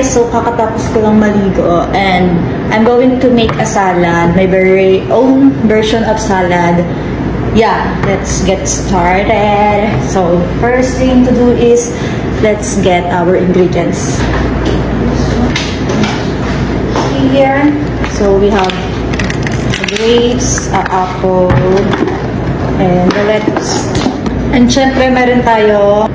guys, so kakatapos ko lang maligo and I'm going to make a salad, my very own version of salad. Yeah, let's get started. So first thing to do is let's get our ingredients. Here, so we have grapes, apple, and the lettuce. And syempre meron tayo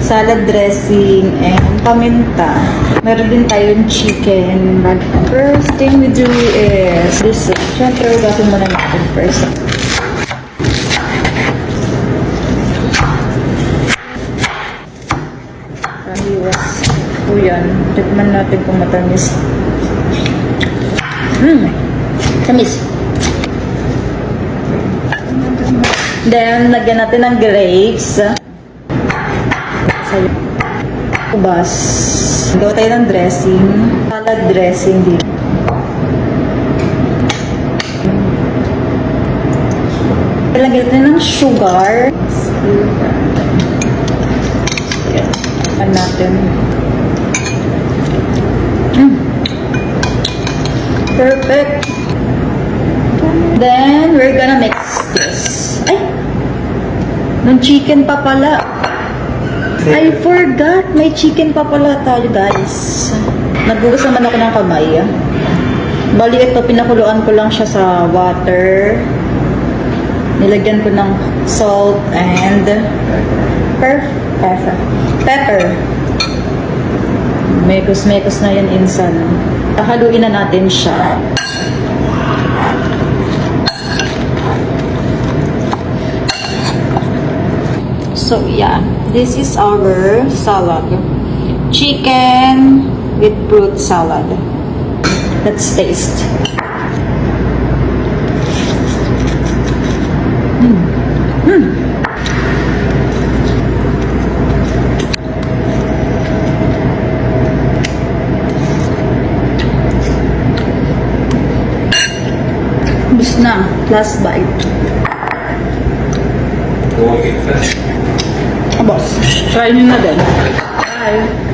salad dressing and paminta. Meron din tayong chicken. But first thing we do is this. Syempre, ugasin muna natin first. Kahiwas. O yan. Tikman natin kung matamis. Tamis. Then, lagyan natin ng grapes. Ubas. Gawa tayo ng dressing. Salad dressing din. Lagyan natin ng sugar. Ayan natin. Perfect. Then, we're gonna mix this. Ay! Nung chicken pa pala. I forgot. May chicken pa pala tayo, guys. Nagbugas naman ako ng kamay. Bali, ito, pinakuluan ko lang siya sa water. Nilagyan ko ng salt and pepper. Mekos-mekos na yan insan. Haluin na natin siya. So yeah, this is our salad. Chicken with fruit salad. Let's taste. Bus na, last bite. Boss, try nyo na din. Bye!